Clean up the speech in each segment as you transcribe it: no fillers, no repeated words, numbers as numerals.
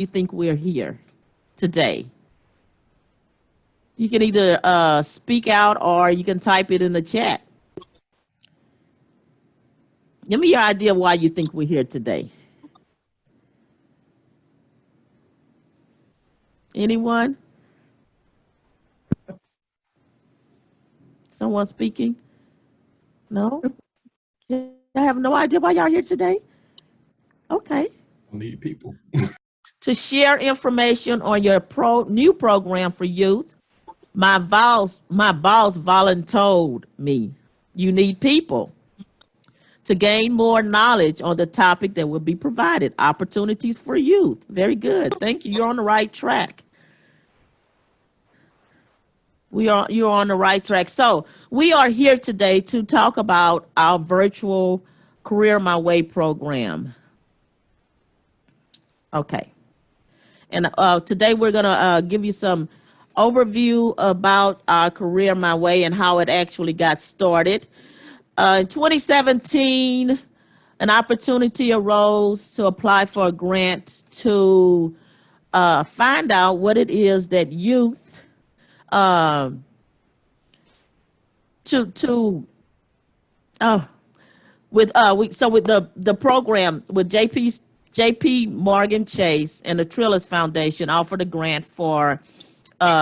you think we're here today? You can either speak out or you can type it in the chat. Give me your idea why you think we're here today. Anyone? Someone speaking? No? I have no idea why y'all here today. Okay. We need people. To share information on your new program for youth. My boss volunteered me. You need people. To gain more knowledge on the topic that will be provided. Opportunities for youth. Very good. Thank you. You're on the right track. You're on the right track. So we are here today to talk about our virtual Career My Way program. Okay. And today we're going to give you some overview about our Career My Way and how it actually got started. In 2017, an opportunity arose to apply for a grant to find out what it is that youth with the program with JP Morgan Chase and the Trillis Foundation offered a grant for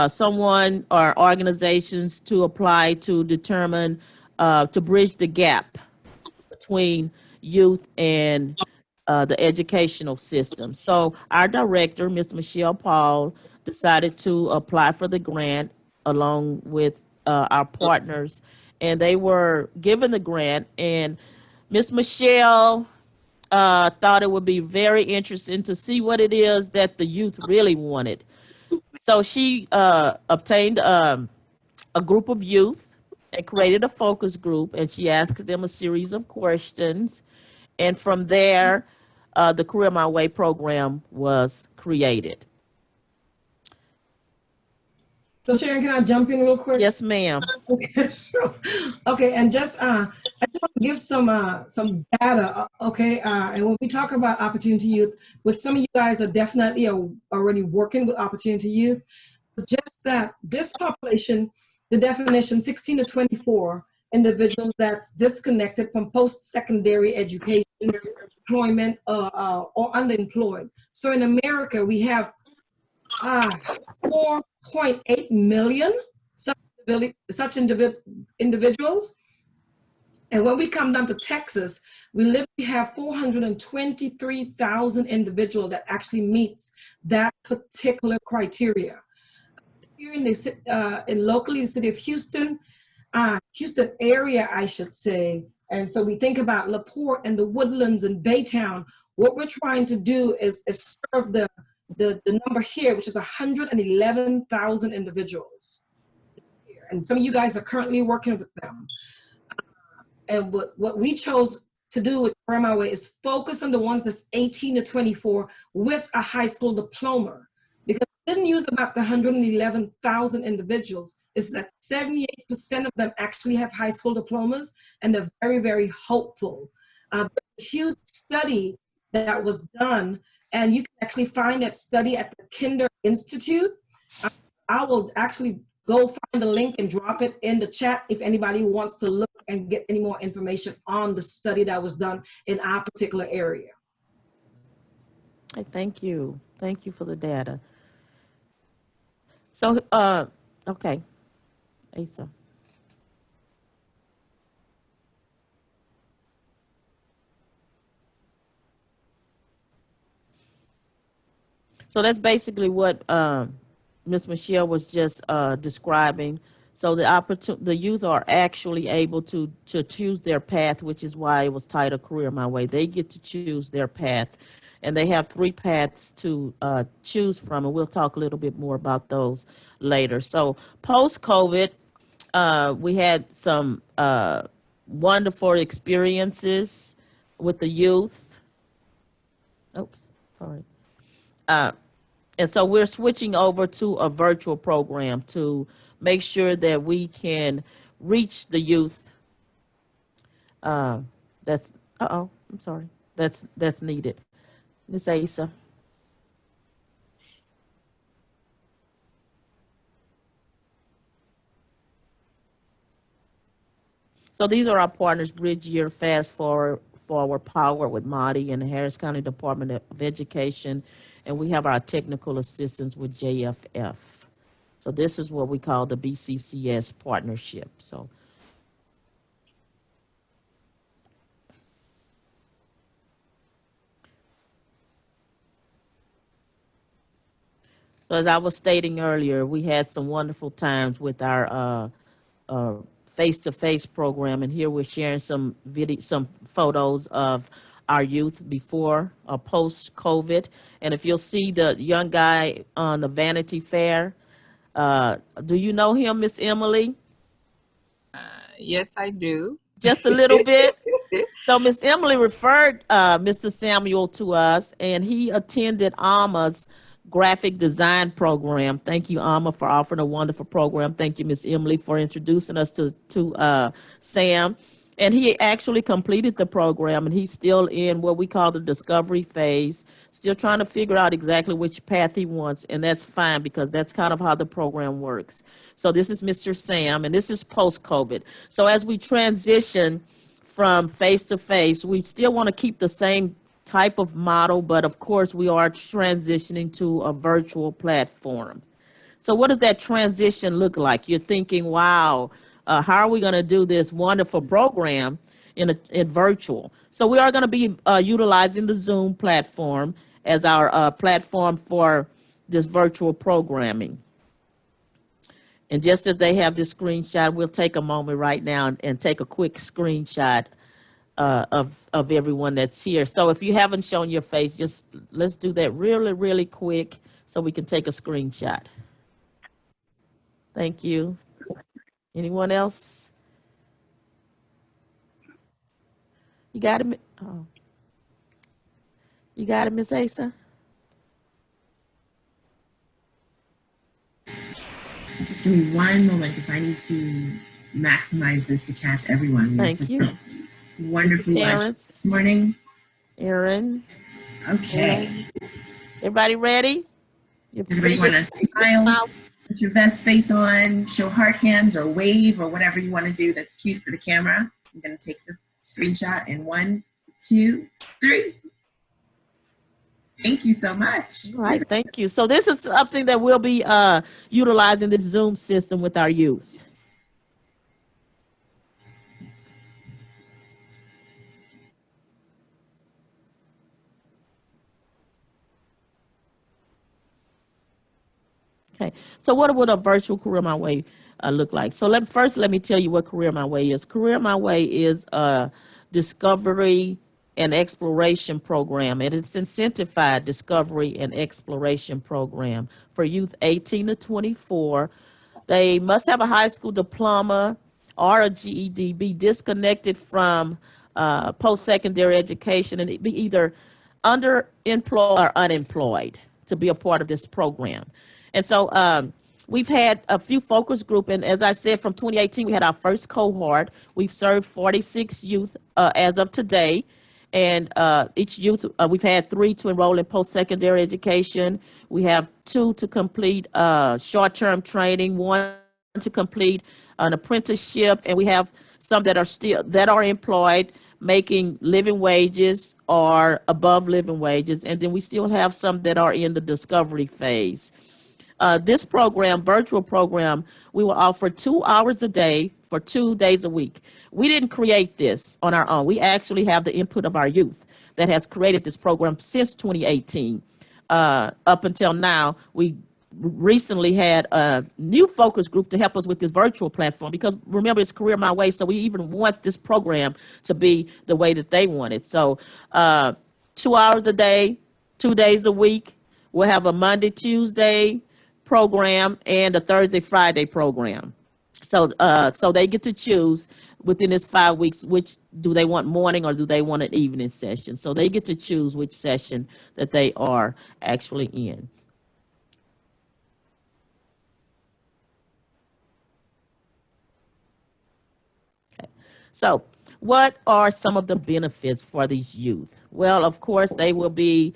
someone or organizations to apply to determine to bridge the gap between youth and the educational system. So our director, Ms. Michelle Paul, decided to apply for the grant along with our partners, and they were given the grant. And Ms. Michelle thought it would be very interesting to see what it is that the youth really wanted. So she obtained a group of youth and created a focus group, and she asked them a series of questions. And from there, the Career My Way program was created. So Sharon, can I jump in real quick? Yes, ma'am. Okay, sure. Okay, and I just want to give some data. Okay, and when we talk about Opportunity Youth, with some of you guys are definitely already working with Opportunity Youth. Just that this population, the definition 16 to 24 individuals that's disconnected from post-secondary education, employment, or underemployed. So in America, we have 4.8 million such individuals. And when we come down to Texas, we literally have 423,000 individuals that actually meets that particular criteria. Here in locally the city of Houston, Houston area, I should say. And so we think about LaPorte and the Woodlands and Baytown. What we're trying to do is serve the number here, which is 111,000 individuals. And some of you guys are currently working with them. And what we chose to do with Career My Way is focus on the ones that's 18 to 24 with a high school diploma. Because the good news about the 111,000 individuals is that 78% of them actually have high school diplomas, and they're very, very hopeful. There's a huge study that was done, and you can actually find that study at the Kinder Institute. I will actually go find the link and drop it in the chat if anybody wants to look and get any more information on the study that was done in our particular area. Hey, thank you. Thank you for the data. So, okay, Asa. So that's basically what Ms. Michelle was just describing. So the youth are actually able to choose their path, which is why it was titled Career My Way. They get to choose their path, and they have 3 paths to choose from, and we'll talk a little bit more about those later. So post-COVID, we had some wonderful experiences with the youth. Oops, sorry. And so we're switching over to a virtual program to make sure that we can reach the youth. That's needed. Ms. Asa. So these are our partners, Bridgeyear, Fast Forward, Power with Marty and the Harris County Department of Education, and we have our technical assistance with JFF. So this is what we call the BCCS partnership. So as I was stating earlier, we had some wonderful times with our face-to-face program, and here we're sharing some photos of our youth before or post COVID. And if you'll see the young guy on the Vanity Fair, do you know him, Miss Emily? Yes, I do. Just a little bit. So Miss Emily referred Mr. Samuel to us, and he attended Alma's graphic design program. Thank you, Alma, for offering a wonderful program. Thank you, Miss Emily, for introducing us to Sam. And he actually completed the program, and he's still in what we call the discovery phase, still trying to figure out exactly which path he wants, and that's fine because that's kind of how the program works. So this is Mr. Sam, and this is post-COVID. So as we transition from face to face, we still want to keep the same type of model, but of course we are transitioning to a virtual platform. So what does that transition look like? You're thinking, wow, how are we going to do this wonderful program in virtual? So we are going to be utilizing the Zoom platform as our platform for this virtual programming. And just as they have this screenshot, we'll take a moment right now and take a quick screenshot of everyone that's here. So if you haven't shown your face, just let's do that really, really quick so we can take a screenshot. Thank you. Anyone else? You got it? Oh. You got it, Miss Asa? Just give me one moment because I need to maximize this to catch everyone. Thank you. Wonderful lunch this morning. Aaron. Okay. Everybody ready? Everybody want to smile, put your best face on, show heart hands or wave or whatever you want to do that's cute for the camera. I'm going to take the screenshot in 1, 2, 3. Thank you so much. All right, thank you. So this is something that we'll be utilizing this Zoom system with our youth. Okay, so what would a virtual Career My Way look like? So let me tell you what Career My Way is. Career My Way is a discovery and exploration program. It is incentivized discovery and exploration program for youth 18 to 24. They must have a high school diploma or a GED, be disconnected from post-secondary education, and be either underemployed or unemployed to be a part of this program. And so we've had a few focus group, and as I said, from 2018, we had our first cohort. We've served 46 youth as of today, and each youth, we've had 3 to enroll in post-secondary education. We have 2 to complete short-term training, 1 to complete an apprenticeship, and we have some that are employed, making living wages or above living wages, and then we still have some that are in the discovery phase. This program, virtual program, we will offer 2 hours a day for 2 days a week. We didn't create this on our own. We actually have the input of our youth that has created this program since 2018. Up until now, we recently had a new focus group to help us with this virtual platform, because remember, it's Career My Way, so we even want this program to be the way that they want it. So 2 hours a day, 2 days a week. We'll have a Monday, Tuesday program and a Thursday, Friday program. So they get to choose within this 5 weeks, which do they want, morning or do they want an evening session. So they get to choose which session that they are actually in. Okay. So what are some of the benefits for these youth? Well, of course, they will be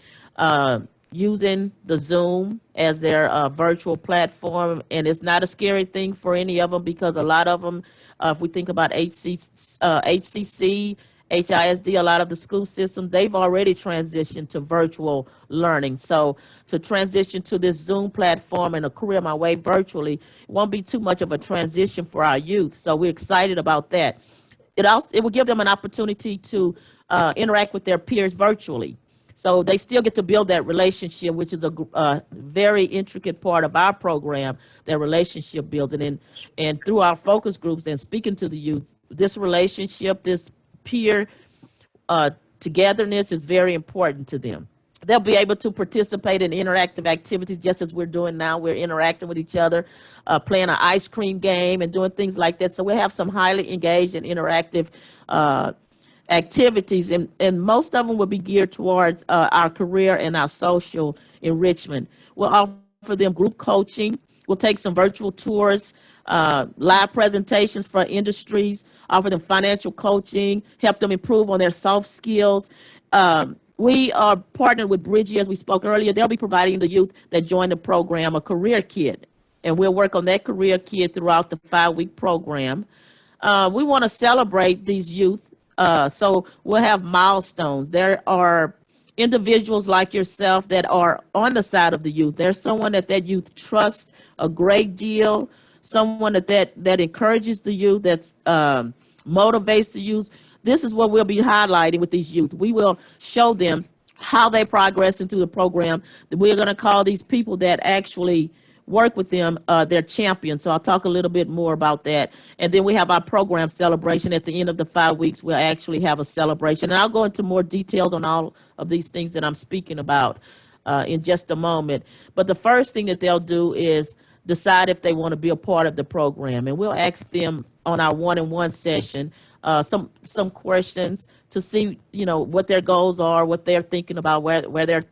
using the Zoom as their virtual platform. And it's not a scary thing for any of them, because a lot of them, if we think about HCC, HISD, a lot of the school systems, they've already transitioned to virtual learning. So to transition to this Zoom platform and a career my way virtually, it won't be too much of a transition for our youth. So we're excited about that. It will give them an opportunity to interact with their peers virtually. So they still get to build that relationship, which is a very intricate part of our program, that relationship building. And through our focus groups and speaking to the youth, this relationship, this peer togetherness is very important to them. They'll be able to participate in interactive activities just as we're doing now. We're interacting with each other, playing an ice cream game and doing things like that. So we have some highly engaged and interactive activities, and most of them will be geared towards our career and our social enrichment. We'll offer them group coaching. We'll take some virtual tours, live presentations for industries, offer them financial coaching, help them improve on their soft skills. We are partnered with Bridgie, as we spoke earlier. They'll be providing the youth that join the program a career kit, and we'll work on that career kit throughout the 5-week program. We want to celebrate these youth, so we'll have milestones. There are individuals like yourself that are on the side of the youth. There's someone that youth trusts a great deal, someone that encourages the youth, that motivates the youth. This is what we'll be highlighting with these youth. We will show them how they progress into the program. We're going to call these people that actually work with them their champions. So I'll talk a little bit more about that. And then we have our program celebration at the end of the 5 weeks. We'll actually have a celebration. And I'll go into more details on all of these things that I'm speaking about in just a moment. But the first thing that they'll do is decide if they want to be a part of the program. And we'll ask them on our one-on-one session some questions to see, what their goals are, what they're thinking about, where their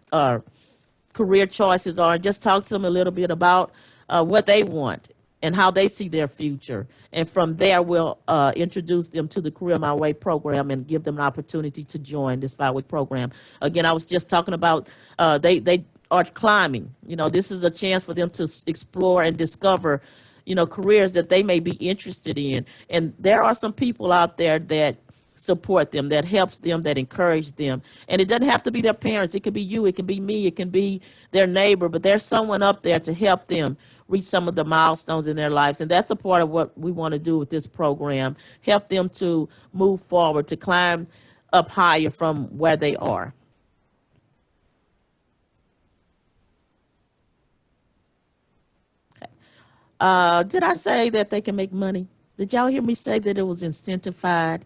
career choices are, and just talk to them a little bit about what they want and how they see their future. And from there, we'll introduce them to the Career My Way program and give them an opportunity to join this 5-week program. Again, I was just talking about they are climbing. This is a chance for them to explore and discover careers that they may be interested in. And there are some people out there that support them, that helps them, that encourage them. And it doesn't have to be their parents. It could be you, it can be me, it can be their neighbor, but there's someone up there to help them reach some of the milestones in their lives. And that's a part of what we want to do with this program, help them to move forward, to climb up higher from where they are. Did I say that they can make money? Did y'all hear me say that it was incentivized?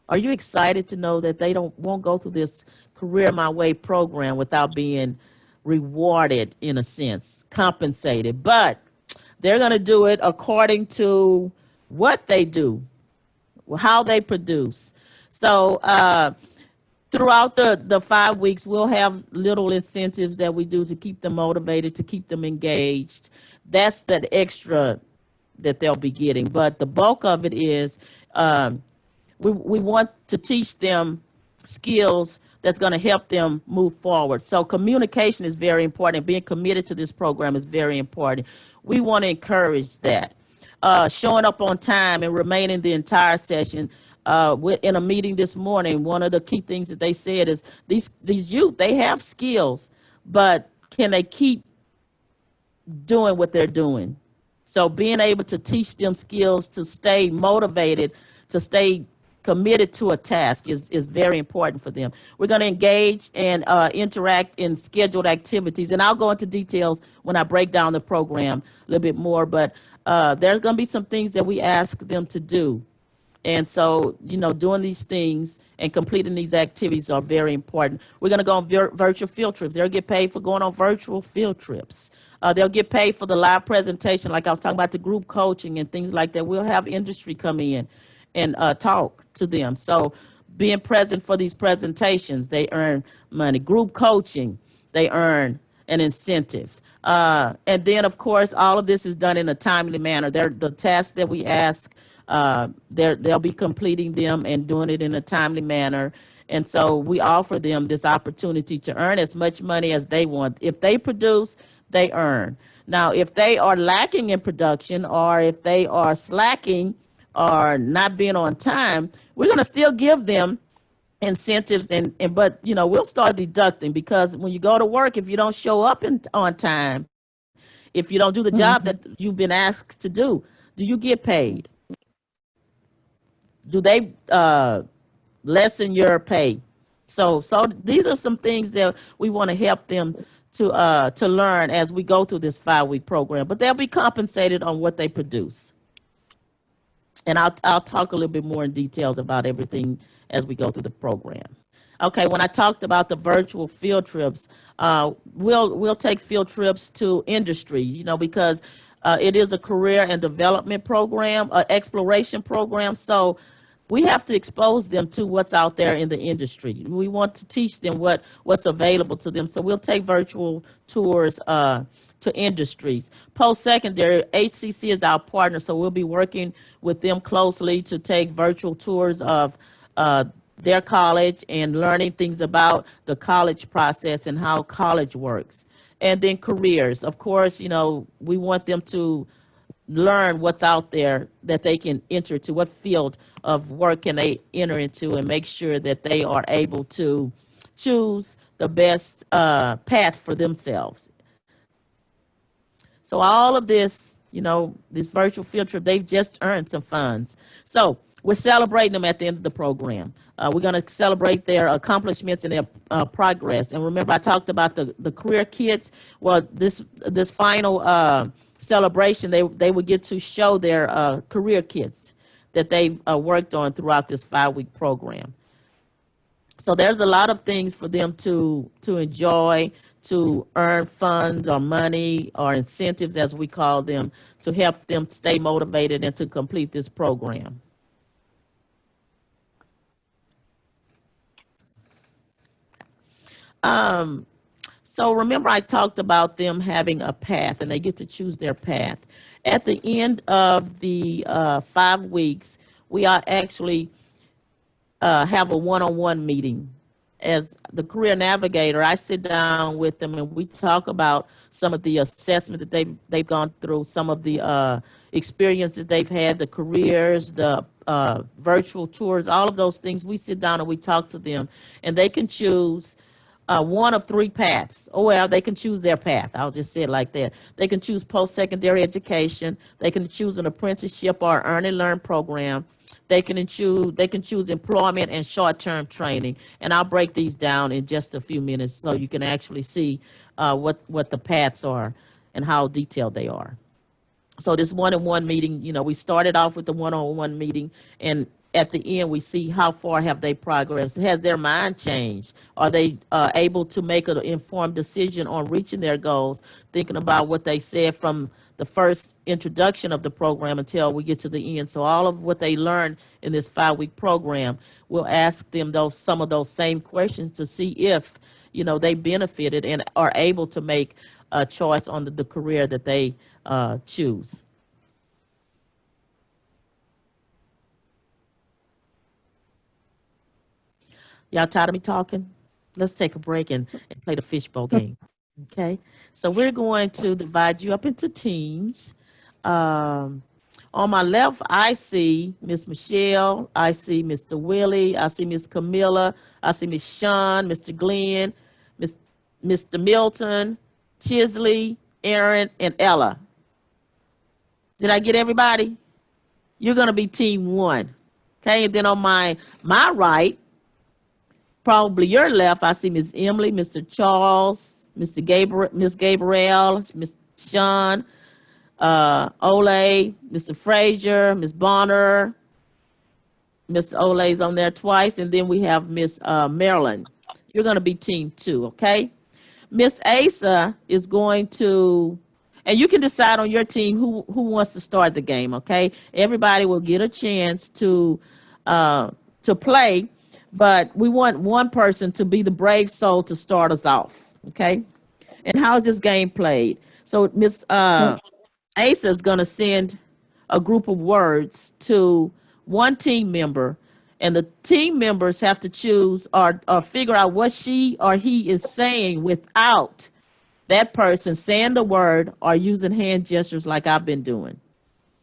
Are you excited to know that they won't go through this Career My Way program without being rewarded, in a sense, compensated? But they're going to do it according to what they do, how they produce. So throughout the 5 weeks, we'll have little incentives that we do to keep them motivated, to keep them engaged. That's that extra that they'll be getting. But the bulk of it is we want to teach them skills that's going to help them move forward. So communication is very important. Being committed to this program is very important. We want to encourage that. Showing up on time and remaining the entire session. In a meeting this morning, one of the key things that they said is these youth, they have skills, but can they keep doing what they're doing? So being able to teach them skills to stay motivated, to stay committed to a task is very important for them. We're going to engage and interact in scheduled activities, and I'll go into details when I break down the program a little bit more, but there's going to be some things that we ask them to do. And so, doing these things and completing these activities are very important. We're going to go on virtual field trips. They'll get paid for going on virtual field trips. They'll get paid for the live presentation, like I was talking about the group coaching and things like that. We'll have industry come in and talk to them. So being present for these presentations, they earn money. Group coaching, they earn an incentive. And then, of course, all of this is done in a timely manner. The tasks that we ask, they'll be completing them and doing it in a timely manner. And so we offer them this opportunity to earn as much money as they want. If they produce, they earn. Now, if they are lacking in production, or if they are slacking or not being on time, we're going to still give them incentives, and but we'll start deducting, because when you go to work, if you don't show up on time, if you don't do the job that Mhm. you've been asked to do you get paid? Do they lessen your pay? So these are some things that we want to help them to learn as we go through this 5-week program, but they'll be compensated on what they produce. And I'll talk a little bit more in details about everything as we go through the program. Okay, when I talked about the virtual field trips, we'll take field trips to industry, because it is a career and development program, exploration program. So we have to expose them to what's out there in the industry. We want to teach them what's available to them. So we'll take virtual tours to industries. Post-secondary, HCC is our partner, so we'll be working with them closely to take virtual tours of their college and learning things about the college process and how college works. And then careers, of course, we want them to learn what's out there that they can enter to, what field of work can they enter into, and make sure that they are able to choose the best path for themselves. So all of this, this virtual field trip, they've just earned some funds. So we're celebrating them at the end of the program. We're going to celebrate their accomplishments and their progress. And remember, I talked about the career kits. Well, this final celebration, they would get to show their career kits that they've worked on throughout this 5-week program. So there's a lot of things for them to enjoy, to earn funds or money or incentives, as we call them, to help them stay motivated and to complete this program. So remember, I talked about them having a path, and they get to choose their path. At the end of the 5 weeks, we are actually have a one-on-one meeting. As the career navigator, I sit down with them and we talk about some of the assessment that they've gone through, some of the experience that they've had, the careers, the virtual tours, all of those things. We sit down and we talk to them, and they can choose one of 3 paths. Oh, well, they can choose their path. I'll just say it like that. They can choose post-secondary education. They can choose an apprenticeship or earn and learn program. They can choose employment and short-term training. And I'll break these down in just a few minutes so you can actually see what the paths are and how detailed they are. So this one-on-one meeting, we started off with the one-on-one meeting, and at the end, we see how far have they progressed. Has their mind changed? Are they able to make an informed decision on reaching their goals, thinking about what they said from the first introduction of the program until we get to the end? So all of what they learned in this 5-week program, we'll ask them some of those same questions to see if, they benefited and are able to make a choice on the career that they choose. Y'all tired of me talking? Let's take a break and play the fishbowl game. Okay? So we're going to divide you up into teams. On my left, I see Miss Michelle. I see Mr. Willie. I see Miss Camilla. I see Miss Sean, Mr. Glenn, Mr. Milton, Chisley, Aaron, and Ella. Did I get everybody? You're going to be team 1. Okay? And then on my right, probably your left, I see Miss Emily, Mr. Charles, Mr. Gabriel, Miss Gabrielle, Miss Sean, Ole, Mr. Frazier, Miss Bonner. Mr. Ole's on there twice, and then we have Miss Marilyn. You're going to be team 2, okay? Miss Asa is going to, and you can decide on your team who wants to start the game, okay? Everybody will get a chance to play. But we want one person to be the brave soul to start us off, okay? And how is this game played? So Miss Asa is going to send a group of words to one team member, And the team members have to choose or figure out what she or he is saying without that person saying the word or using hand gestures like I've been doing.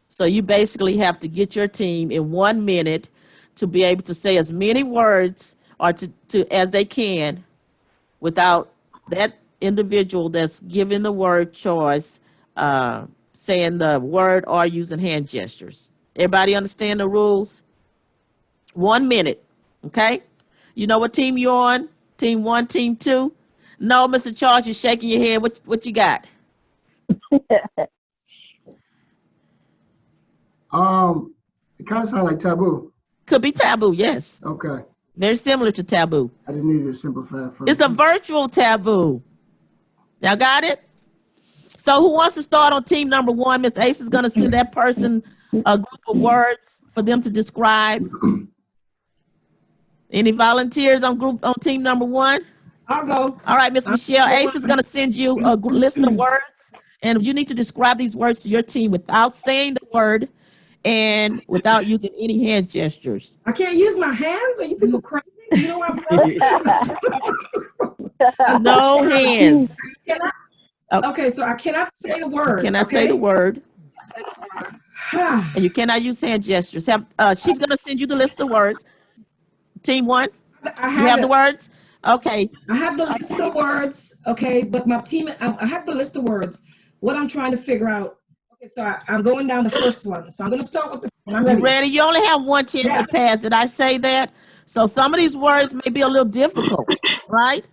So you basically have to get your team in 1 minute to be able to say as many words or to as they can without that individual that's given the word choice saying the word or using hand gestures. Everybody understand the rules? 1 minute, okay? You know what team you're on? Team 1, team 2? No, Mr. Charles, you're shaking your head. What you got? It kind of sounds like taboo. Could be taboo, yes. Okay. Very similar to taboo. I just needed to simplify it for It's a virtual taboo. Y'all got it? So who wants to start on team number 1? Miss Ace is going to send that person a group of words for them to describe. Any volunteers on team number 1? I'll go. All right, Miss Michelle, Ace is going to send you a list of words, and you need to describe these words to your team without saying the word and without using any hand gestures. I can't use my hands? Are you people crazy? You know what I'm No hands. Okay, so I cannot say the word. You cannot say the word. And you cannot use hand gestures. She's going to send you the list of words. Team 1, you have the words? Okay. I have the list of words, okay, but my team, I have the list of words. What I'm trying to figure out, okay, so I'm going down the first one. So I'm going to start with the one. I'm ready. You ready? You only have one chance to pass. Did I say that? So some of these words may be a little difficult, right?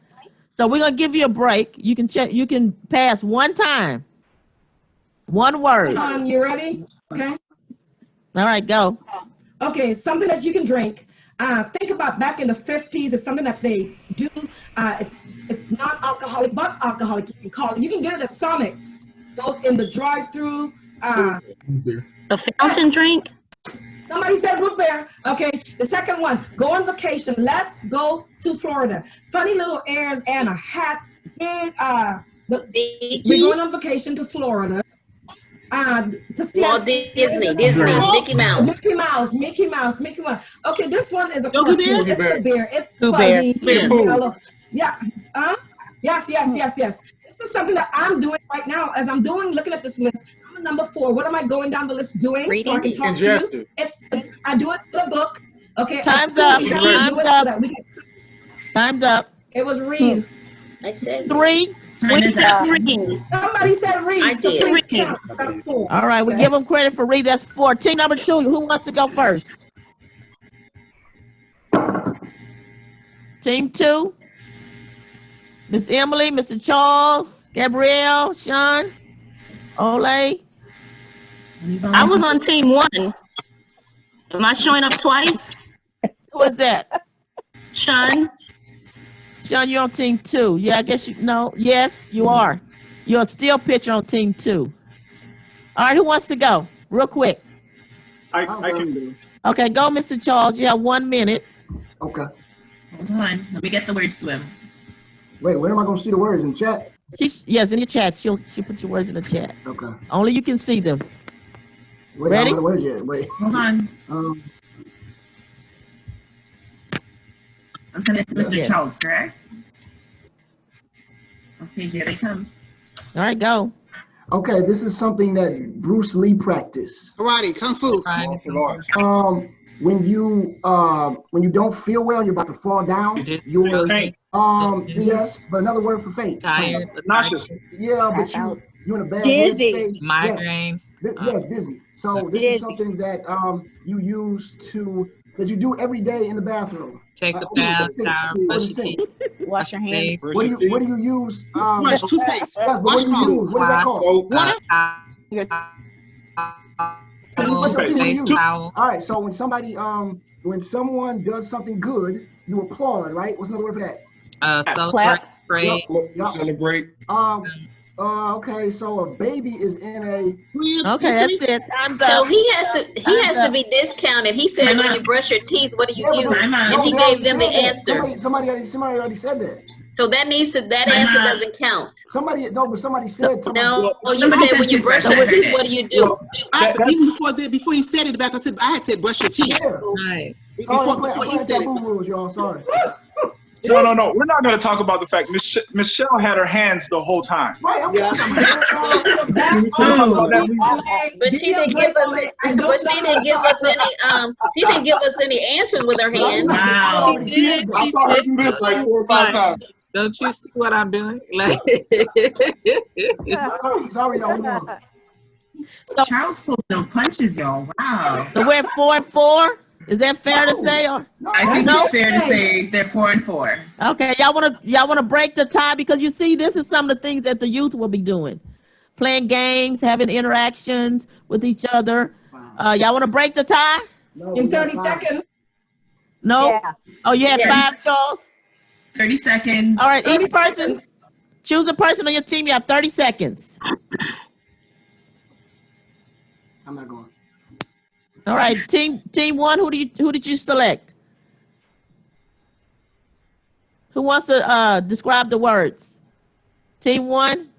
So we're going to give you a break. You can check. You can pass one time. One word. You ready? Okay. All right, go. Okay, something that you can drink. Think about back in the 50s. It's something that they do. It's not alcoholic, but alcoholic. You can call it. You can get it at Sonic's, both in the drive-through. A fountain drink. Somebody said root beer. Okay, the second one. Go on vacation. Let's go to Florida. Funny little airs and a hat. Big. We're going on vacation to Florida. To see Walt Disney, Mickey Mouse. Mickey Mouse. Okay, this one is a Yogi cartoon. Bear? It's a bear. It's Pooh fuzzy. Bear. Yeah. Yes. This is something that I'm doing right now. As I'm looking at this list, I'm at number 4. What am I going down the list doing? Reading. So I can talk to you. I do it in a book. Okay. Time's up. Time's up. It was read. I said 3. Somebody said read. I so did. please count. That's 4. All right, we give them credit for read. That's 4. Team number 2. Who wants to go first? Team 2. Miss Emily, Mr. Charles, Gabrielle, Sean, Ole. I was on team 1. Am I showing up twice? Who is that? Sean? Sean, you're on team 2. Yeah, I guess you know. Yes, you are. You're a still pitcher on team 2. All right, who wants to go? Real quick. I can do. Okay, go, Mr. Charles. You have 1 minute. Okay. Hold on. Let me get the words to him. Wait, where am I going to see the words in chat? Yes, in your chat. She'll put your words in the chat. Okay. Only you can see them. Wait, Ready? I don't know the words yet. Wait. Hold on. I'm sending this to Mr. Yes. Charles, correct? Okay, here they come. All right, go. Okay, this is something that Bruce Lee practiced. Karate, kung fu. When you don't feel well and you're about to fall down, you're yes, but another word for faint. Tired. Nauseous. Yeah, but you're in a bad Dizzy. headspace. Migraine. Yes, dizzy. So this is something that you use that you do every day in the bathroom. Take a bath, shower, brush your teeth. Wash your hands. What do you use? Brush, toothpaste. Yes, but what do you use? What is that called? Face towel. All right, so when someone does something good, you applaud, right? What's another word for that? Clap. Spray. Celebrate. Okay, so a baby is in a. Okay, that's it. Time's up. So he has to be discounted. He said when you brush your teeth, what do you use? And he gave them the answer. Somebody already said that. So that answer doesn't count. Somebody said. No, you said when you brush your teeth, what do you do? Even before he said it, I had said brush your teeth. Yeah. Right. I'm playing taboo rules, y'all. Sorry. No. We're not going to talk about the fact Michelle had her hands the whole time. Right. Yeah. But she didn't give us it. But she didn't give us any. She didn't give us any answers with her hands. Wow. She did. I saw her do this like 4 or 5 times. Don't you see what I'm doing? Like, Sorry, y'all. So, Charles pulls no punches, y'all. Wow. so we're 4-4. Is that fair to say? Or I think it's fair to say they're 4-4. okay, y'all wanna break the tie, because you see, this is some of the things that the youth will be doing, playing games, having interactions with each other. Y'all wanna break the tie? In 30 seconds. No. Yeah. Oh, you have Yes. 5, Charles. 30 seconds. All right, each person, choose a person on your team. You have 30 seconds. I'm not going. All right, team one. Who did you select? Who wants to describe the words? Team one.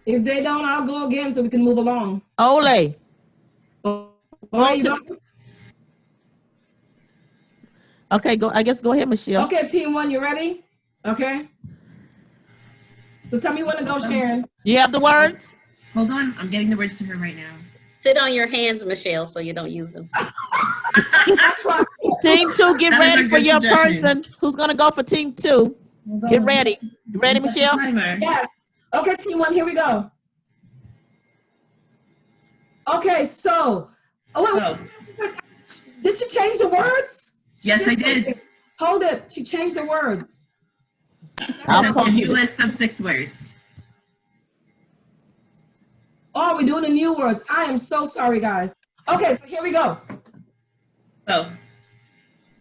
If they don't, I'll go again so we can move along. Ole. Okay, you go. Okay, go. I guess go ahead, Michelle. Okay, team one, you ready? Okay. So tell me when to go, Sharon. You have the words. Hold on. I'm getting the words to her right now. Sit on your hands, Michelle, so you don't use them. Team two, get That is a ready for good your suggestion. person. Who's gonna go for team two? Hold on. Get ready. You ready, Set the Michelle? timer. Yes. Okay, team one, here we go. Okay, so. Oh, Did you change the words? yes, I did. Hold it. She changed the words. I'll Sent call a new you. list of 6 words. Oh, we're doing the new words. I am so sorry, guys. Okay, so here we go. Oh,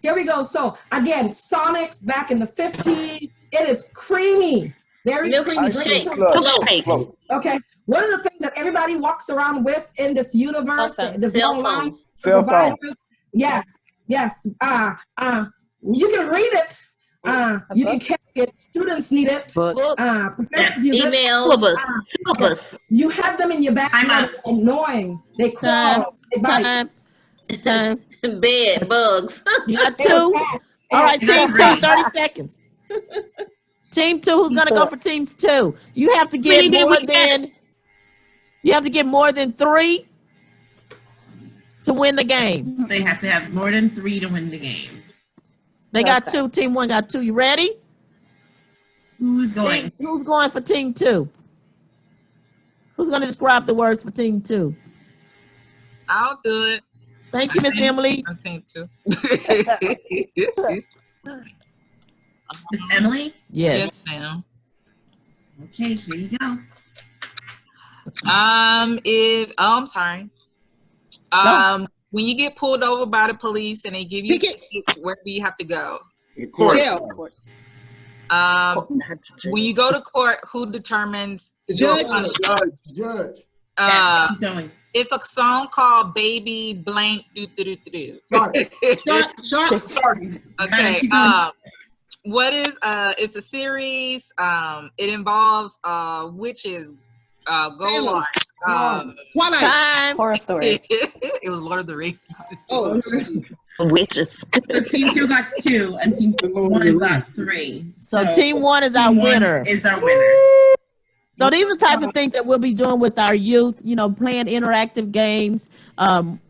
Here we go. So again, Sonics back in the 50s. It is creamy. Very creamy. Milkshake. Milkshake. Float. Okay. One of the things that everybody walks around with in this universe, the Cell online phone. Cell phone. providers. Yes. Yes. You can read it. You can carry it. Students need it. Books. Professors use it. Emails. Syllabus. You have them in your back Time out. annoying. They Time. crawl. They bite. Time. Bed bugs. You got 2. All right, You got team 3. two, 30 seconds. Team two, who's gonna go for team two? You have to get more than 3 to win the game. They have to have more than 3 to win the game. They got 2. Team one got 2. You ready? Who's going? Who's going for team 2? Who's gonna describe the words for team 2? I'll do it. Thank you, Miss Emily. I'm team 2. It's Emily? Yes. ma'am. Okay, here you go. I'm sorry. When you get pulled over by the police and they give you a ticket, where do you have to go? Court. Jail. When you go to court, who determines The your judge. punishment? Judge. Yes, keep going. It's a song called "Baby Blank Do Do Do Do Do." Sorry. Okay. keep going. What is it's a series. It involves witches, gold lines. Twilight. Time. Horror story. It was Lord of the Rings. Oh, Witches. So team 2 got 2 and team 1 got 3. So team one is our team one winner. is our winner. So these are the type of things that we'll be doing with our youth, playing interactive games,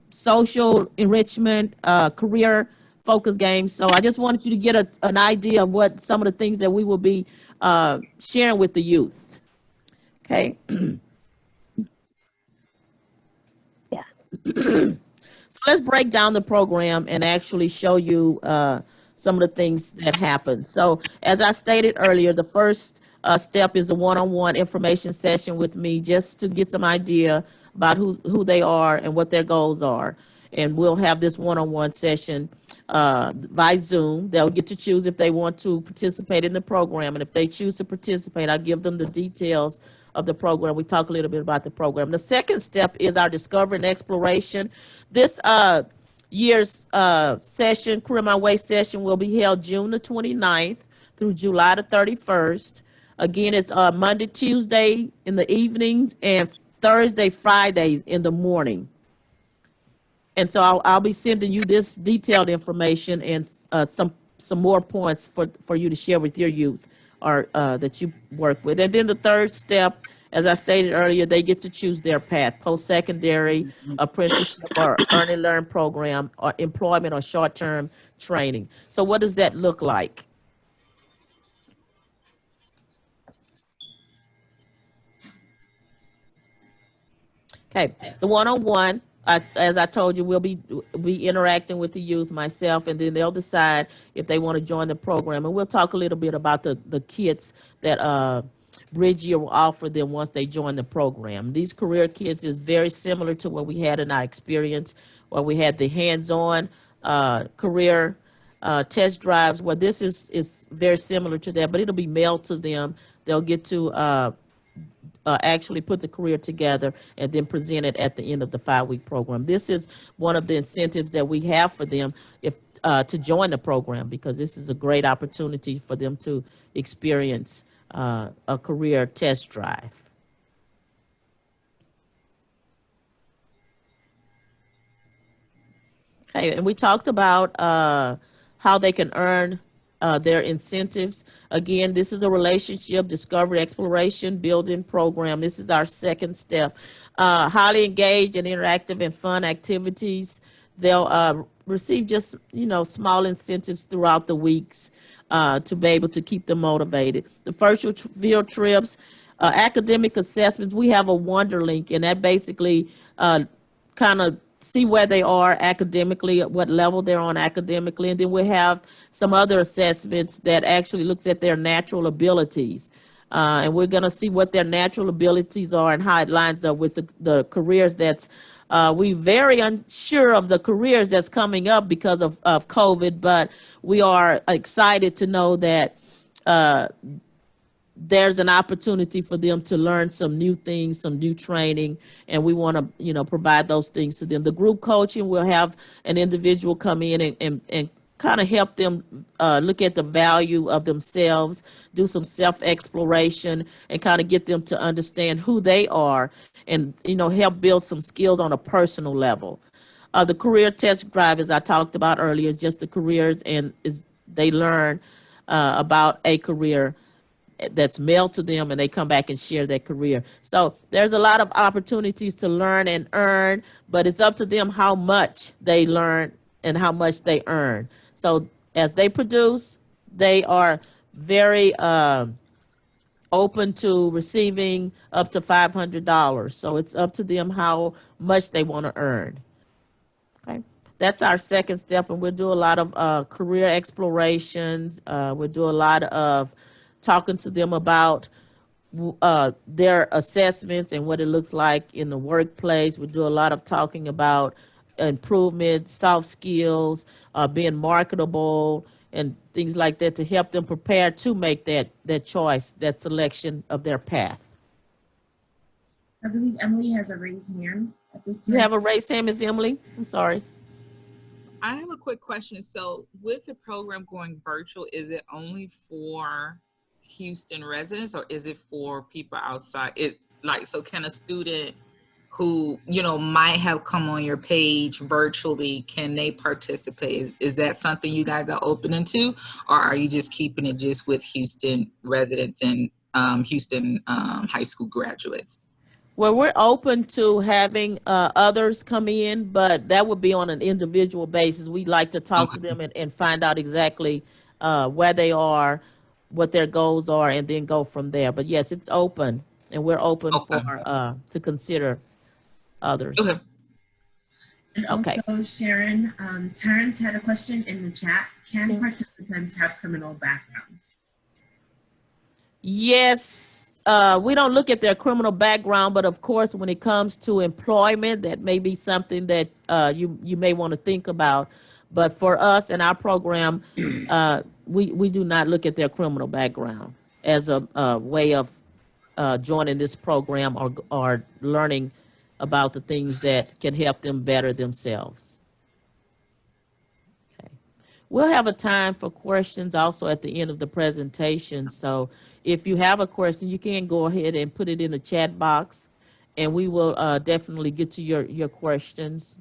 social enrichment, career focus games. So I just wanted you to get an idea of what some of the things that we will be sharing with the youth. Okay. Yeah. So let's break down the program and actually show you some of the things that happen. So as I stated earlier, the first step is the one-on-one information session with me, just to get some idea about who they are and what their goals are. And we'll have this one-on-one session by Zoom. They'll get to choose if they want to participate in the program. And if they choose to participate, I'll give them the details of the program. We talk a little bit about the program. The second step is our discovery and exploration. This year's session, Career My Way session, will be held June the 29th through July the 31st. Again, it's Monday, Tuesday in the evenings, and Thursday, Fridays in the morning. And so I'll be sending you this detailed information and some more points for you to share with your youth or that you work with. And then the third step, as I stated earlier, they get to choose their path: post-secondary, apprenticeship, or earn and learn program, or employment or short-term training. So what does that look like? Okay, the one-on-one, as I told you, we'll be interacting with the youth, myself, and then they'll decide if they want to join the program. And we'll talk a little bit about the kits that Bridgeyear will offer them once they join the program. These career kits is very similar to what we had in our experience, where we had the hands-on career test drives. Well, this is very similar to that, but it'll be mailed to them. They'll get to actually put the career together and then present it at the end of the 5-week program. This is one of the incentives that we have for them if to join the program, because this is a great opportunity for them to experience a career test drive. Okay, and we talked about how they can earn their incentives. Again, this is a relationship discovery, exploration, building program. This is our second step. Highly engaged and interactive and fun activities. They'll receive just, small incentives throughout the weeks to be able to keep them motivated. The virtual field trips, academic assessments. We have a Wonder Link, and that basically kind of see where they are academically, at what level they're on academically, and then we have some other assessments that actually looks at their natural abilities. And we're going to see what their natural abilities are and how it lines up with the careers that's, we're very unsure of the careers that's coming up because of COVID, but we are excited to know that there's an opportunity for them to learn some new things, some new training, and we want to, provide those things to them. The group coaching, we'll have an individual come in and kind of help them look at the value of themselves, do some self-exploration, and kind of get them to understand who they are and, help build some skills on a personal level. The career test drive, as I talked about earlier, is just the careers, and they learn about a career that's mailed to them, and they come back and share their career. So there's a lot of opportunities to learn and earn, but it's up to them how much they learn and how much they earn. So as they produce, they are very open to receiving up to $500. So it's up to them how much they want to earn. Okay. That's our second step, and we'll do a lot of career explorations. We'll do a lot of talking to them about their assessments and what it looks like in the workplace. We do a lot of talking about improvements, soft skills, being marketable, and things like that to help them prepare to make that choice, that selection of their path. I believe Emily has a raised hand at this time. You have a raised hand, Ms. Emily? I'm sorry. I have a quick question. So with the program going virtual, is it only for Houston residents, or is it for people outside? So can a student who might have come on your page virtually, can they participate? Is that something you guys are open to, or are you just keeping it just with Houston residents and Houston high school graduates? Well, we're open to having others come in, but that would be on an individual basis. We'd like to talk to them and find out exactly where they are, what their goals are, and then go from there. But yes, it's open, and we're open for to consider others. Okay. And also, Sharon, Terrence had a question in the chat. Can participants have criminal backgrounds? Yes, we don't look at their criminal background, but of course, when it comes to employment, that may be something that you may want to think about. But for us in our program, we do not look at their criminal background as a way of joining this program or learning about the things that can help them better themselves. Okay. We'll have a time for questions also at the end of the presentation. So if you have a question, you can go ahead and put it in the chat box, and we will definitely get to your questions.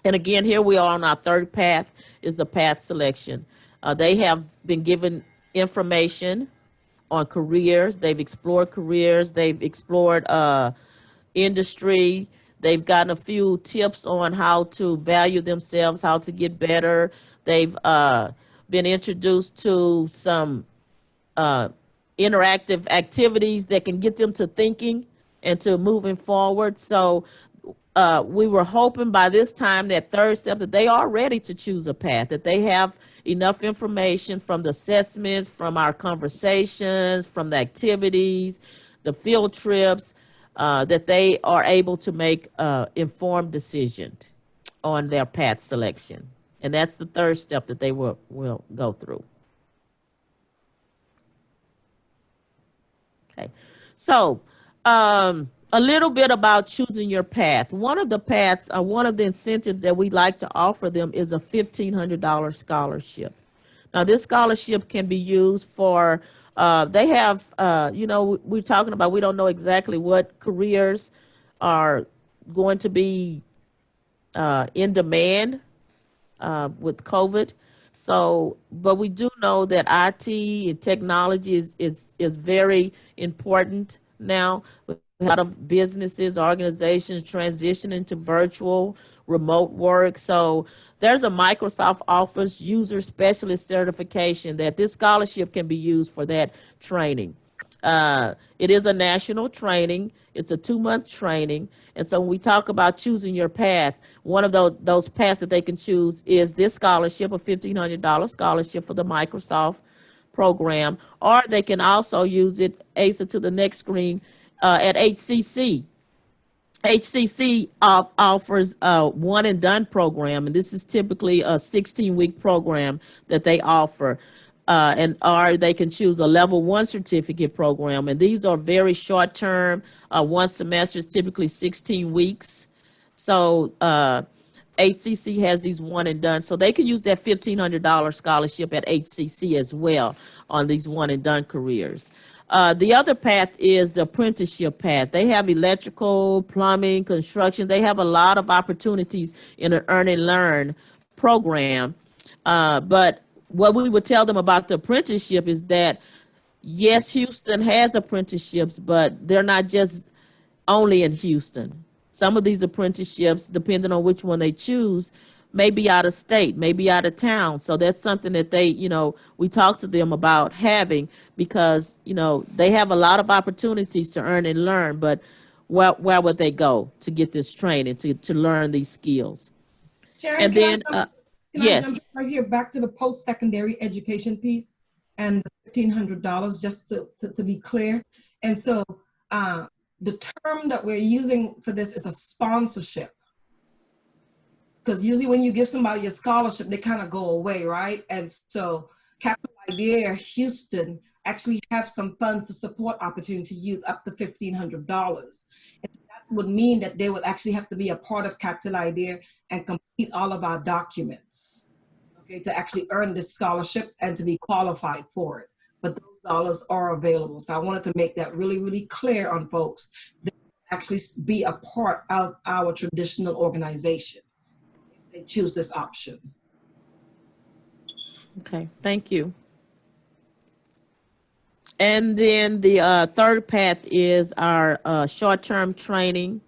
And again, here we are on our third path is the path selection. They have been given information on careers. They've explored careers. They've explored industry. They've gotten a few tips on how to value themselves, how to get better. They've been introduced to some uh, interactive activities that can get them to thinking and to moving forward. So we were hoping by this time, that third step, that they are ready to choose a path, that they have enough information from the assessments, from our conversations, from the activities, the field trips, that they are able to make informed decision on their path selection. And that's the third step that they will go through. Okay, so a little bit about choosing your path. One of the paths, one of the incentives that we like to offer them is a $1,500 scholarship. Now, this scholarship can be used for, they have, we're talking about, we don't know exactly what careers are going to be in demand with COVID. So, but we do know that IT and technology is very important now. A lot of businesses, organizations transitioning to virtual, remote work. So there's a Microsoft Office user specialist certification that this scholarship can be used for that training. It is a national training. It's a 2-month training. And so when we talk about choosing your path, one of those paths that they can choose is this scholarship, a $1,500 scholarship for the Microsoft program, or they can also use it, Asa, to the next screen, at HCC. HCC offers a one and done program, and this is typically a 16-week program that they offer. Or they can choose a level 1 certificate program, and these are very short term. One semester is typically 16 weeks. So HCC has these one and done, so they can use that $1,500 scholarship at HCC as well on these one and done careers. The other path is the apprenticeship path. They have electrical, plumbing, construction. They have a lot of opportunities in an earn and learn program. But what we would tell them about the apprenticeship is that, yes, Houston has apprenticeships, but they're not just only in Houston. Some of these apprenticeships, depending on which one they choose, may be out of state, maybe out of town. So that's something that they, we talk to them about having, because, they have a lot of opportunities to earn and learn, but where would they go to get this training, to learn these skills? Sharon, and then, I jump right here back to the post-secondary education piece and the $1,500, just to be clear. And so the term that we're using for this is a sponsorship. Because usually when you give somebody a scholarship, they kind of go away, right? And so Capital Idea Houston actually have some funds to support Opportunity Youth up to $1,500. And that would mean that they would actually have to be a part of Capital Idea and complete all of our documents, okay, to actually earn this scholarship and to be qualified for it. But those dollars are available. So I wanted to make that really, really clear on folks that actually be a part of our traditional organization. They choose this option. Okay, thank you. And then the third path is our short-term training,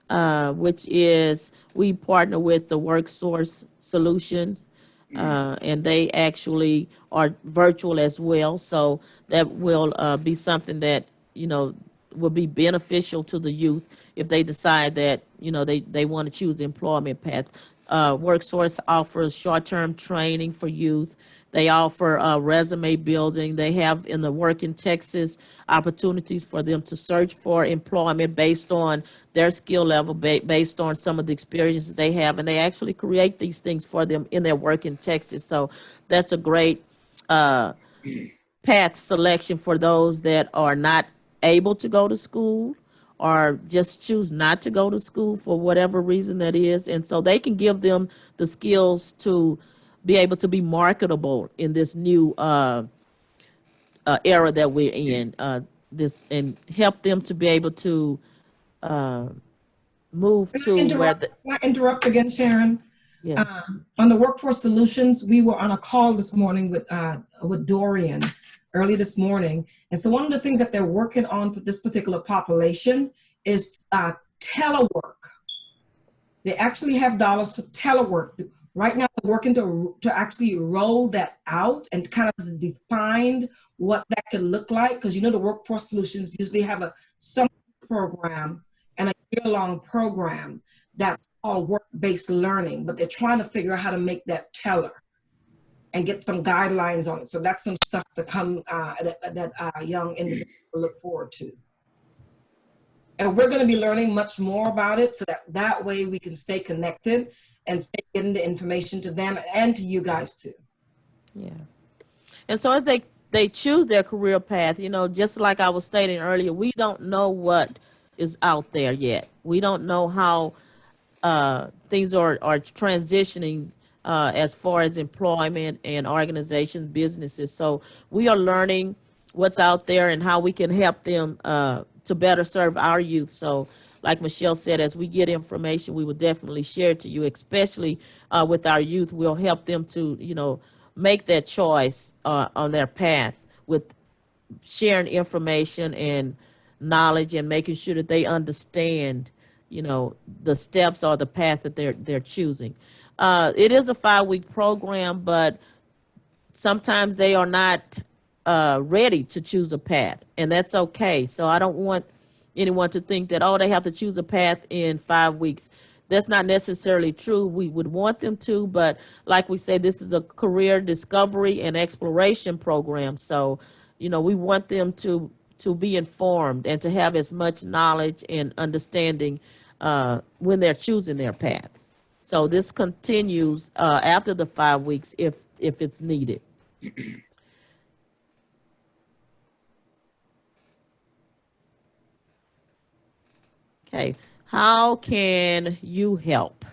which is we partner with the WorkSource solution, and they actually are virtual as well. So that will be something that, will be beneficial to the youth if they decide that, they want to choose the employment path. WorkSource offers short-term training for youth. They offer resume building. They have in the Work in Texas opportunities for them to search for employment based on their skill level, based on some of the experiences they have. And they actually create these things for them in their Work in Texas. So that's a great path selection for those that are not able to go to school or just choose not to go to school for whatever reason that is. And so they can give them the skills to be able to be marketable in this new era that we're in, and help them to be able to move to where the, Can I interrupt again, Sharon? yes. On the Workforce Solutions, we were on a call this morning with Dorian early this morning. And so one of the things that they're working on for this particular population is telework. They actually have dollars for telework. Right now, they're working to actually roll that out and kind of define what that could look like. Because you know the Workforce Solutions usually have a summer program and a year-long program that's all work-based learning, but they're trying to figure out how to make that teller and get some guidelines on it. So that's some stuff to come that young individuals look forward to. And we're going to be learning much more about it so that way we can stay connected and stay getting the information to them and to you guys too. Yeah. And so as they choose their career path, you know, just like I was stating earlier, we don't know what is out there yet. We don't know how things are transitioning as far as employment and organizations, businesses. So we are learning what's out there and how we can help them to better serve our youth. So like Michelle said, as we get information, we will definitely share it to you, especially with our youth. We'll help them to, you know, make that choice on their path with sharing information and knowledge and making sure that they understand, you know, the steps or the path that they're choosing. It is a 5-week program, but sometimes they are not ready to choose a path, and that's okay. So I don't want anyone to think that, oh, they have to choose a path in 5 weeks. That's not necessarily true. We would want them to, but like we say, this is a career discovery and exploration program. So, you know, we want them to be informed and to have as much knowledge and understanding when they're choosing their paths. So this continues after the 5 weeks if it's needed. Okay, how can you help?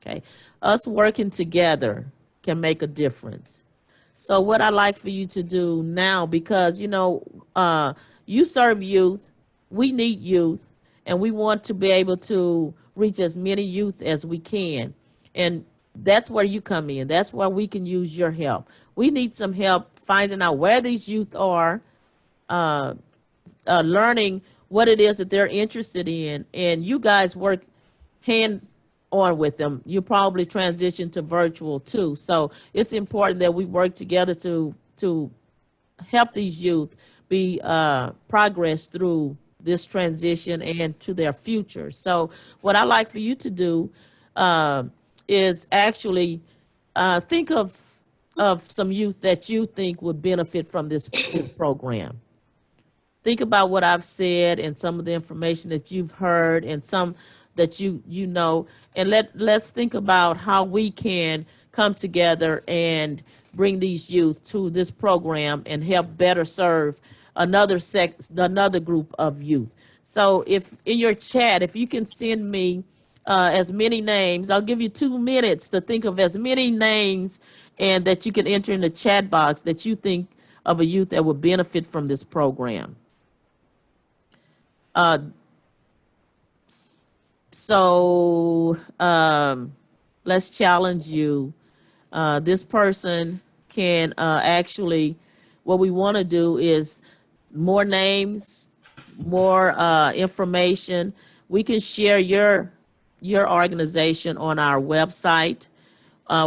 Okay, us working together can make a difference. So what I like for you to do now, because you know, you serve youth, we need youth, and we want to be able to reach as many youth as we can. And that's where you come in. That's where we can use your help. We need some help finding out where these youth are, learning what it is that they're interested in, and you guys work hands on with them. You probably transition to virtual too. So it's important that we work together to help these youth be progress through this transition and to their future. So what I like for you to do is actually think of some youth that you think would benefit from this program. Think about what I've said and some of the information that you've heard and some that you know, and let's think about how we can come together and bring these youth to this program and help better serve another group of youth. So if in your chat, if you can send me as many names, I'll give you 2 minutes to think of as many names and that you can enter in the chat box that you think of a youth that would benefit from this program. So let's challenge you. This person can actually, what we want to do is more names, more information. We can share your organization on our website.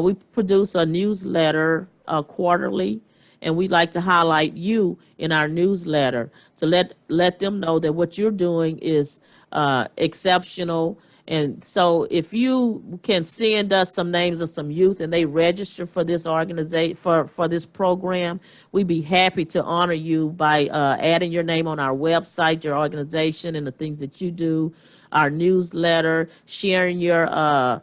We produce a newsletter quarterly, and we'd like to highlight you in our newsletter to let them know that what you're doing is exceptional. And so if you can send us some names of some youth and they register for this organization, for this program, we'd be happy to honor you by adding your name on our website, your organization, and the things that you do, our newsletter, sharing your on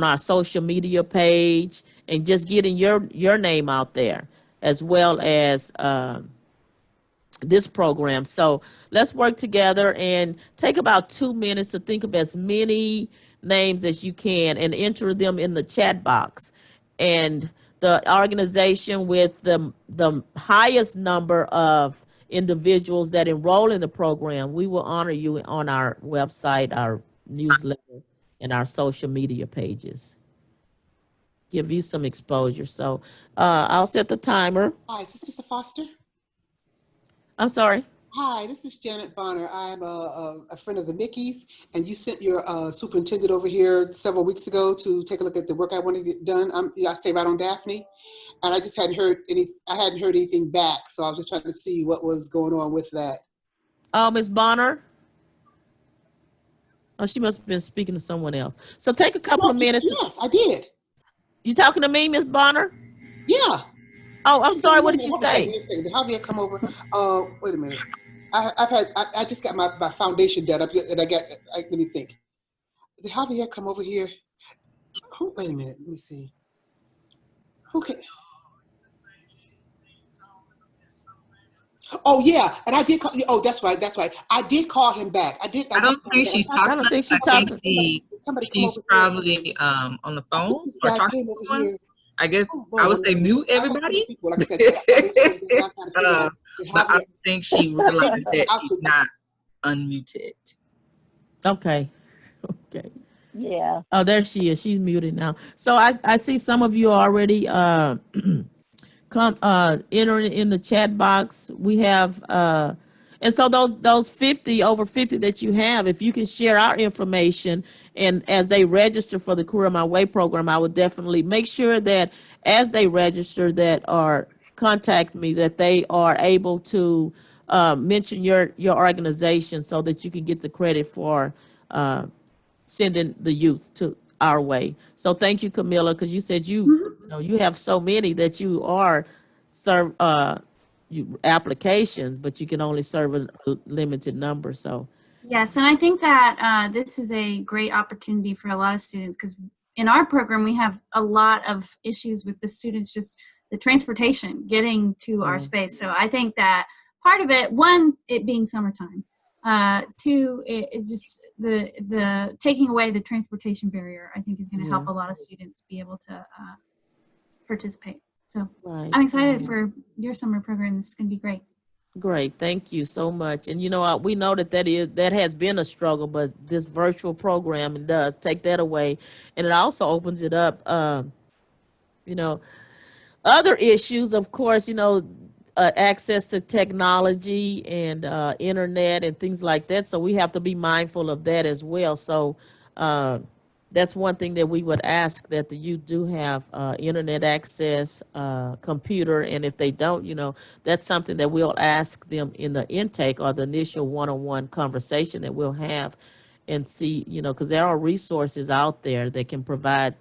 our social media page, and just getting your name out there, as well as this program. So let's work together and take about 2 minutes to think of as many names as you can and enter them in the chat box. And the organization with the highest number of individuals that enroll in the program, we will honor you on our website, our newsletter and our social media pages. Give you some exposure. So I'll set the timer. Hi, is this Mr. Foster? I'm sorry. Hi, this is Janet Bonner. I'm a friend of the Mickeys, and you sent your superintendent over here several weeks ago to take a look at the work I wanted to get done. I stay right on Daphne, and I just hadn't heard anything back, so I was just trying to see what was going on with that. Oh, Ms. Bonner. Oh, she must have been speaking to someone else. So take a couple of minutes. Yes, I did. You talking to me, Ms. Bonner? Yeah. Oh, I'm sorry. What did you say? Did Javier come over? Wait a minute. I just got my foundation done, and let me think. Did Javier come over here? Wait a minute. Let me see. Who can? Oh yeah, and I did call. Oh, that's right. I did call him back. I don't think she's talking. I think she's probably on the phone or talking to someone. I guess I would say mute everybody. But I think she realized that she's not unmuted. Okay. Okay. Yeah. Oh, there she is. She's muted now. So I see some of you already entering in the chat box. We have and so those 50 over 50 that you have, if you can share our information, and as they register for the Career My Way program, I would definitely make sure that as they register that or contact me, that they are able to mention your organization so that you can get the credit for sending the youth to our way. So thank you, Camilla, because you said you have so many that you are serve applications, but you can only serve a limited number. So yes, and I think that this is a great opportunity for a lot of students, because in our program we have a lot of issues with the students, just the transportation getting to our space. So I think that part of it, one, it being summertime, two, it just the taking away the transportation barrier, I think is going to help a lot of students be able to participate. So I'm excited for your summer program. This is going to be great. Great, thank you so much. And we know that has been a struggle, but this virtual program does take that away, and it also opens it up. Other issues, of course, access to technology and internet and things like that. So we have to be mindful of that as well. So that's one thing that we would ask, that the youth do have internet access, computer, and if they don't, that's something that we'll ask them in the intake or the initial one-on-one conversation that we'll have, and see, because there are resources out there that can provide,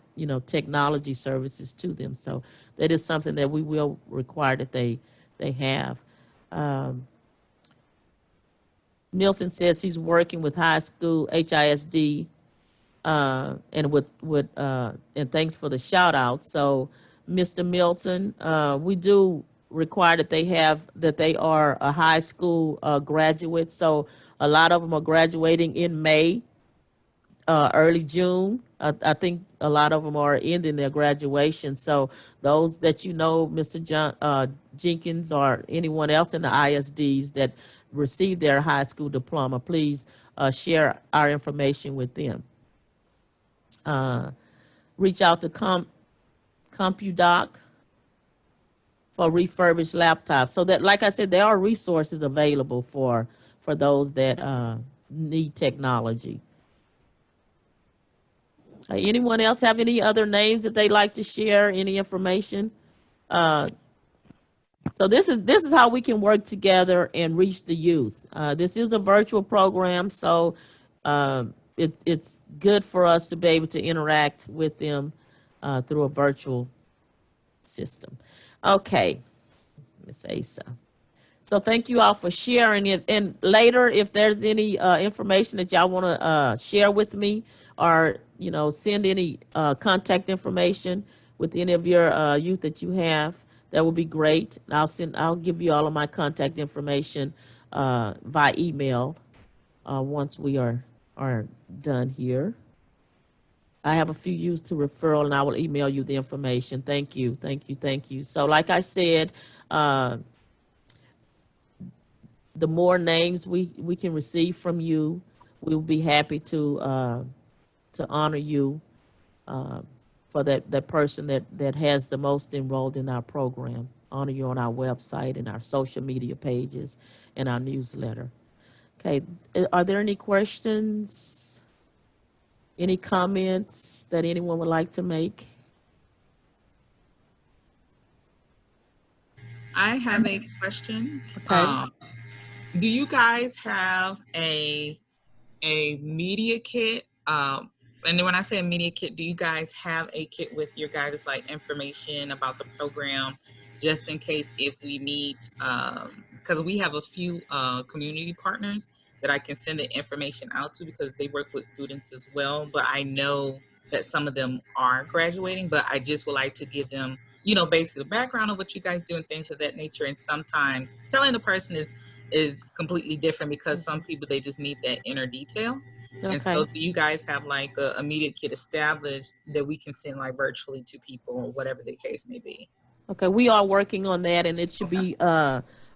technology services to them. So that is something that we will require that they have. Milton says he's working with high school HISD, and thanks for the shout out. So Mr. Milton, we do require that they are a high school graduate. So a lot of them are graduating in May, early June. I think a lot of them are ending their graduation. So those that Mr. Jenkins, or anyone else in the ISDs that received their high school diploma, please share our information with them. Reach out to CompuDoc for refurbished laptops. So that, like I said, there are resources available for those that need technology. Anyone else have any other names that they'd like to share? Any information? So this is how we can work together and reach the youth. This is a virtual program, so it's good for us to be able to interact with them through a virtual system. Okay, Ms. Asa. So thank you all for sharing it. And later, if there's any information that y'all want to share with me, or send any contact information with any of your youth that you have, that would be great. I'll give you all of my contact information via email once we are done here. I have a few youth to referral, and I will email you the information. Thank you. So like I said, the more names we can receive from you, we'll be happy to honor you for that person that has the most enrolled in our program. Honor you on our website and our social media pages and our newsletter. Okay, are there any questions? Any comments that anyone would like to make? I have a question. Okay. Do you guys have a media kit? And then when I say a media kit, do you guys have a kit with your guys' like information about the program, just in case if we need, because we have a few community partners that I can send the information out to because they work with students as well. But I know that some of them are graduating, but I just would like to give them, you know, basically the background of what you guys do and things of that nature. And sometimes telling the person is completely different because some people, they just need that inner detail. Okay. And so do you guys have like a media kit established that we can send like virtually to people or whatever the case may be? Okay, we are working on that, and it should be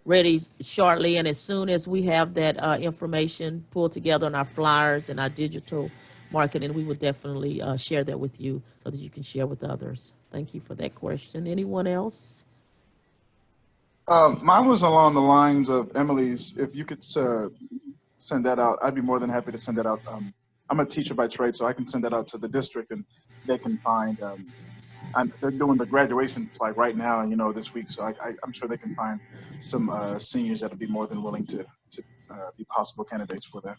ready shortly. And as soon as we have that information pulled together on our flyers and our digital marketing, we will definitely share that with you so that you can share with others. Thank you for that question. Anyone else? Mine was along the lines of Emily's. If you could send that out, I'd be more than happy to send that out. I'm a teacher by trade, so I can send that out to the district, and they can find. They're doing the graduations like right now, you know, this week. So I'm sure they can find some seniors that'll be more than willing to be possible candidates for that.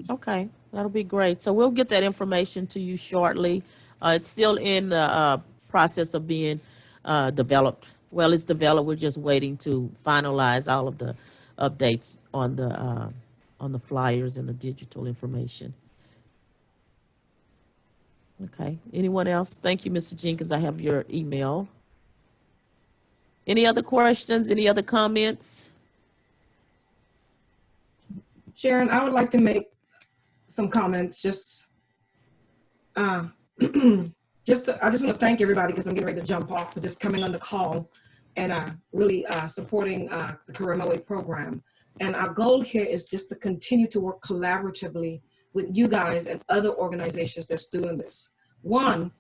Okay, that'll be great. So we'll get that information to you shortly. It's still in the process of being developed. Well, it's developed. We're just waiting to finalize all of the updates on the flyers and the digital information. Okay. Anyone else? Thank you, Mr. Jenkins. I have your email. Any other questions? Any other comments? Sharon, I would like to make some comments. I just want to thank everybody because I'm getting ready to jump off for just coming on the call and really supporting the Career My Way program. And our goal here is just to continue to work collaboratively with you guys and other organizations that's doing this. One,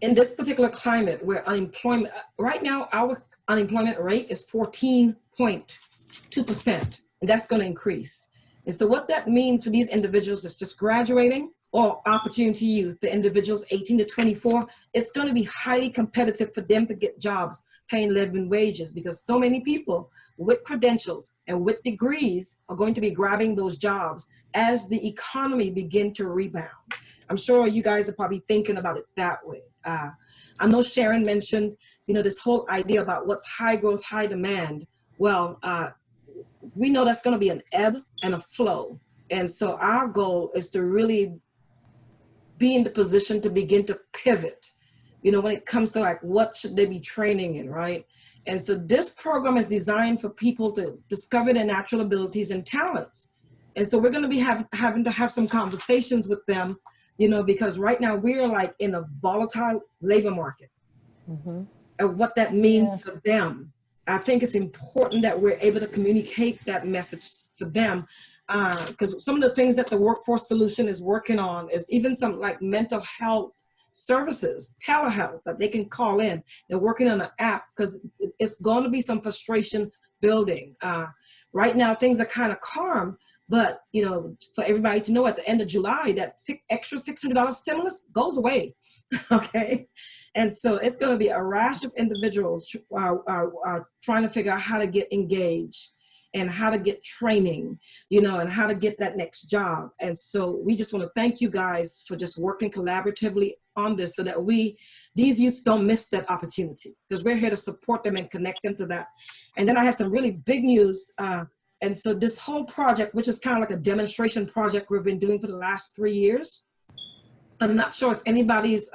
in this particular climate where unemployment, right now our unemployment rate is 14.2%, and that's going to increase. And so what that means for these individuals that's just graduating or opportunity youth, the individuals 18 to 24, it's going to be highly competitive for them to get jobs paying living wages because so many people with credentials and with degrees are going to be grabbing those jobs as the economy begin to rebound. I'm sure you guys are probably thinking about it that way. I know Sharon mentioned, you know, this whole idea about what's high growth, high demand. Well, we know that's going to be an ebb and a flow. And so our goal is to really be in the position to begin to pivot, you know, when it comes to like, what should they be training in, right? And so this program is designed for people to discover their natural abilities and talents. And so we're going to be having to have some conversations with them, you know, because right now we're like in a volatile labor market. And what that means for them. I think it's important that we're able to communicate that message to them because some of the things that the Workforce Solution is working on is even some like mental health services, telehealth that they can call in. They're working on an app because it's going to be some frustration building. Right now, things are kind of calm, but you know, for everybody to know at the end of July, that extra $600 stimulus goes away, okay? And so it's going to be a rash of individuals trying to figure out how to get engaged and how to get training, you know, and how to get that next job. And so we just want to thank you guys for just working collaboratively on this so that these youths don't miss that opportunity because we're here to support them and connect them to that. And then I have some really big news. And so this whole project, which is kind of like a demonstration project we've been doing for the last 3 years, I'm not sure if anybody's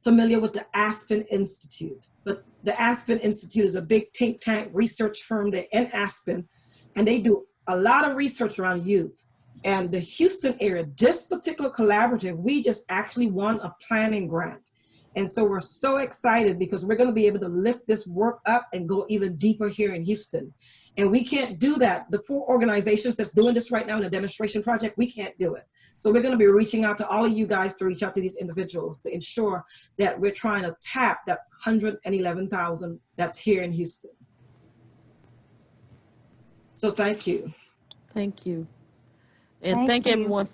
familiar with the Aspen Institute, but the Aspen Institute is a big think tank research firm there in Aspen, and they do a lot of research around youth. And the Houston area, this particular collaborative, we just actually won a planning grant. And so we're so excited because we're going to be able to lift this work up and go even deeper here in Houston. And we can't do that. The 4 organizations that's doing this right now in the demonstration project, we can't do it. So we're going to be reaching out to all of you guys to reach out to these individuals to ensure that we're trying to tap that 111,000 that's here in Houston. So thank you. Thank you. And thank everyone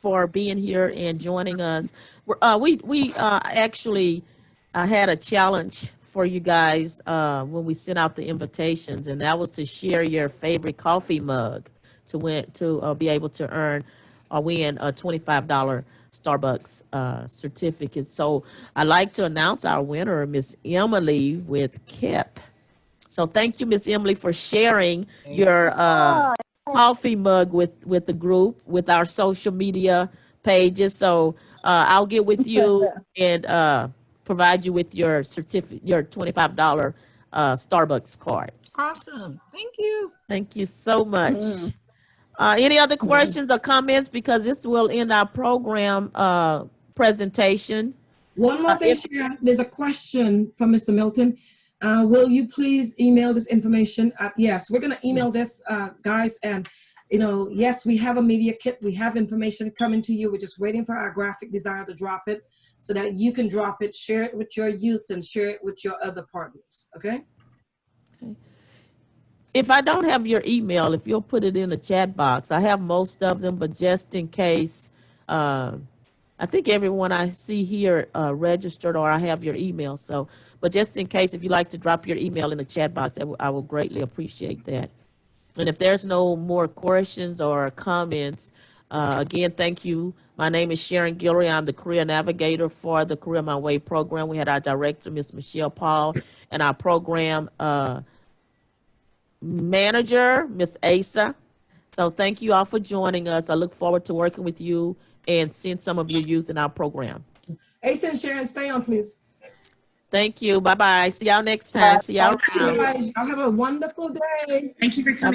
for being here and joining us. We actually had a challenge for you guys when we sent out the invitations, and that was to share your favorite coffee mug to be able to earn or win a $25 Starbucks certificate. So I'd like to announce our winner, Miss Emily with KIP. So thank you, Miss Emily, for sharing your coffee mug with the group, with our social media pages. So I'll get with you and provide you with your certificate, your $25 Starbucks card. Awesome. Thank you. Thank you so much. Any other questions or comments? Because this will end our program presentation. One more thing, Sharon. There's a question from Mr. Milton. Will you please email this information? Yes, we're going to email this, guys. And, yes, we have a media kit. We have information coming to you. We're just waiting for our graphic designer to drop it so that you can drop it, share it with your youths, and share it with your other partners. Okay? Okay. If I don't have your email, if you'll put it in the chat box, I have most of them, but just in case, I think everyone I see here registered or I have your email. So, but just in case, if you'd like to drop your email in the chat box, I will greatly appreciate that. And if there's no more questions or comments, again, thank you. My name is Sharon Guillory. I'm the career navigator for the Career My Way program. We had our director, Ms. Michelle Paul, and our program manager, Ms. Asa. So thank you all for joining us. I look forward to working with you and seeing some of your youth in our program. Asa and Sharon, stay on, please. Thank you. Bye-bye. See y'all next time. See y'all around. Y'all have a wonderful day. Thank you for coming.